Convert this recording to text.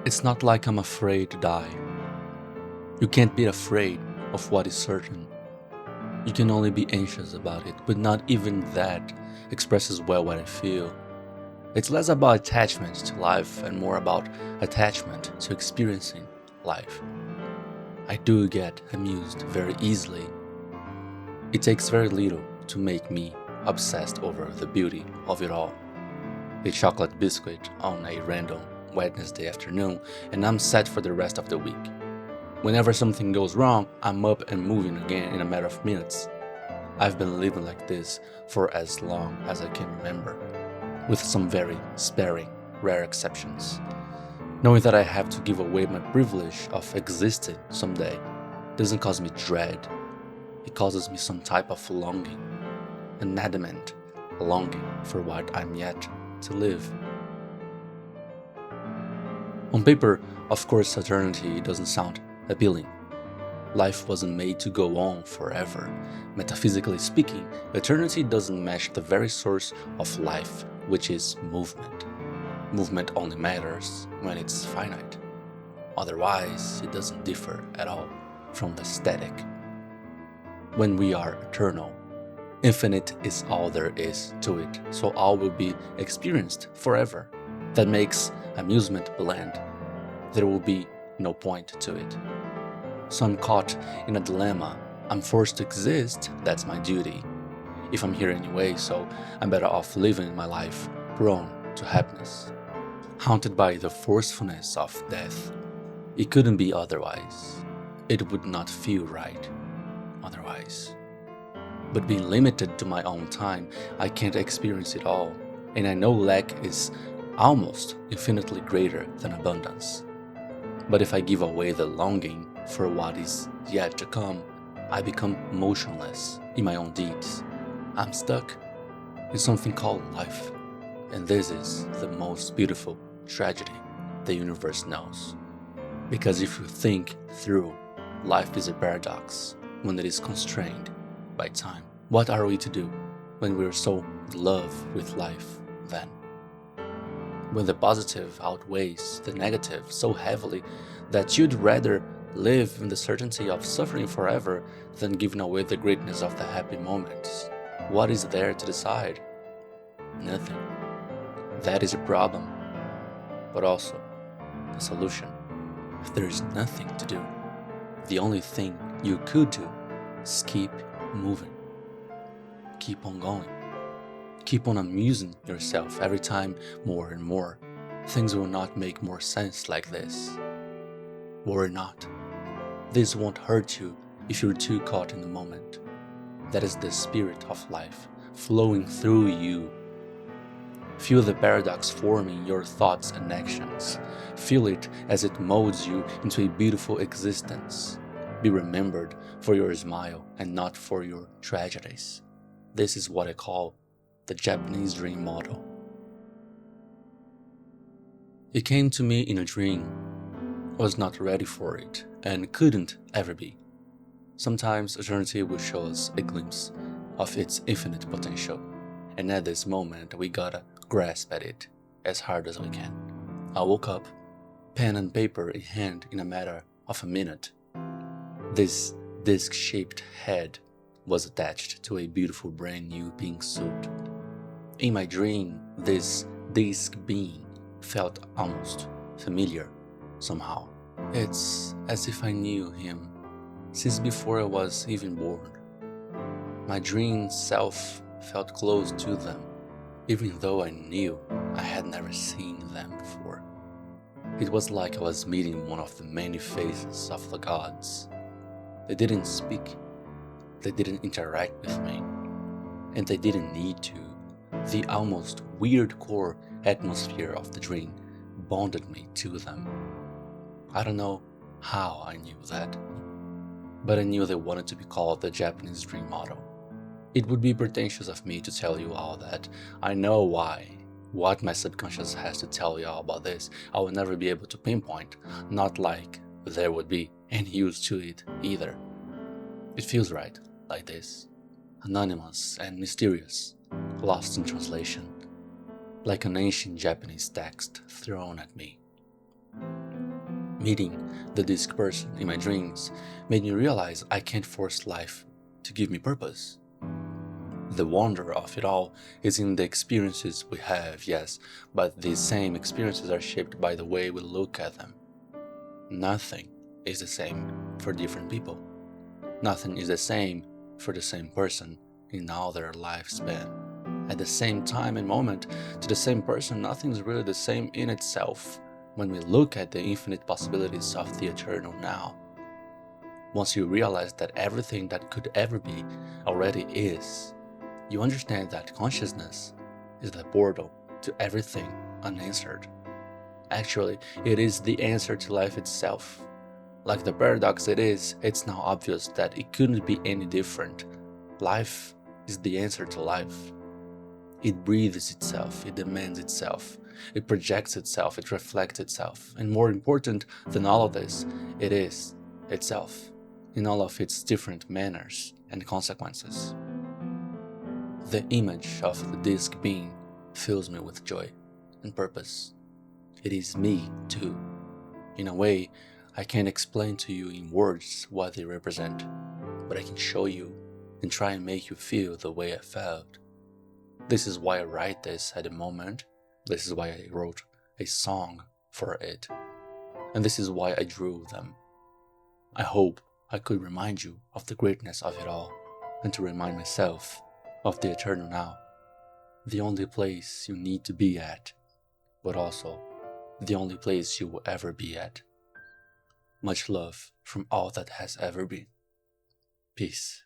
It's not like I'm afraid to die. You can't be afraid of what is certain. You can only be anxious about it, but not even that expresses well what I feel. It's less about attachment to life and more about attachment to experiencing life. I do get amused very easily. It takes very little to make me obsessed over the beauty of it all. A chocolate biscuit on a random Wednesday afternoon, and I'm set for the rest of the week. Whenever something goes wrong, I'm up and moving again in a matter of minutes. I've been living like this for as long as I can remember, with some very sparing, rare exceptions. Knowing that I have to give away my privilege of existing someday doesn't cause me dread. It causes me some type of longing, an adamant longing for what I'm yet to live. On paper, of course, eternity doesn't sound appealing. Life wasn't made to go on forever. Metaphysically speaking, eternity doesn't match the very source of life, which is movement. Movement only matters when it's finite. Otherwise, it doesn't differ at all from the static. When we are eternal, infinite is all there is to it, so all will be experienced forever. That makes amusement bland. There will be no point to it. So I'm caught in a dilemma. I'm forced to exist, that's my duty. If I'm here anyway, so I'm better off living my life prone to happiness. Haunted by the forcefulness of death. It couldn't be otherwise. It would not feel right otherwise. But being limited to my own time, I can't experience it all, and I know lack is almost infinitely greater than abundance. But if I give away the longing for what is yet to come, I become motionless in my own deeds. I'm stuck in something called life, and this is the most beautiful tragedy the universe knows. Because if you think through, life is a paradox when it is constrained by time. What are we to do when we're so in love with life then? When the positive outweighs the negative so heavily that you'd rather live in the certainty of suffering forever than giving away the greatness of the happy moments. What is there to decide? Nothing. That is a problem, but also a solution. If there is nothing to do, the only thing you could do is keep moving. Keep on going. Keep on amusing yourself every time more and more. Things will not make more sense like this. Worry not. This won't hurt you if you're too caught in the moment. That is the spirit of life flowing through you. Feel the paradox forming your thoughts and actions. Feel it as it molds you into a beautiful existence. Be remembered for your smile and not for your tragedies. This is what I call the Japanese dream model. It came to me in a dream. I was not ready for it and couldn't ever be. Sometimes eternity will show us a glimpse of its infinite potential, and at this moment we gotta grasp at it as hard as we can. I woke up, pen and paper in hand in a matter of a minute. This disc-shaped head was attached to a beautiful brand new pink suit. In my dream, this disc being felt almost familiar somehow. It's as if I knew him since before I was even born. My dream self felt close to them, even though I knew I had never seen them before. It was like I was meeting one of the many faces of the gods. They didn't speak, they didn't interact with me, and they didn't need to. The almost weird core atmosphere of the dream bonded me to them. I don't know how I knew that, but I knew they wanted to be called the Japanese dream model. It would be pretentious of me to tell you all that. I know why. What my subconscious has to tell you all about this, I will never be able to pinpoint, not like there would be any use to it either. It feels right, like this, anonymous and mysterious, lost in translation, like an ancient Japanese text thrown at me. Meeting the disc person in my dreams made me realize I can't force life to give me purpose. The wonder of it all is in the experiences we have, yes, but these same experiences are shaped by the way we look at them. Nothing is the same for different people. Nothing is the same for the same person in all their lifespan. At the same time and moment, to the same person, nothing is really the same in itself when we look at the infinite possibilities of the eternal now. Once you realize that everything that could ever be already is, you understand that consciousness is the portal to everything unanswered. Actually, it is the answer to life itself. Like the paradox it is, it's now obvious that it couldn't be any different. Life is the answer to life. It breathes itself, it demands itself, it projects itself, it reflects itself, and more important than all of this, it is itself, in all of its different manners and consequences. The image of the disc being fills me with joy and purpose. It is me, too. In a way, I can't explain to you in words what they represent, but I can show you and try and make you feel the way I felt. This is why I write this at the moment. This is why I wrote a song for it. And this is why I drew them. I hope I could remind you of the greatness of it all, and to remind myself of the eternal now, the only place you need to be at, but also the only place you will ever be at. Much love from all that has ever been. Peace.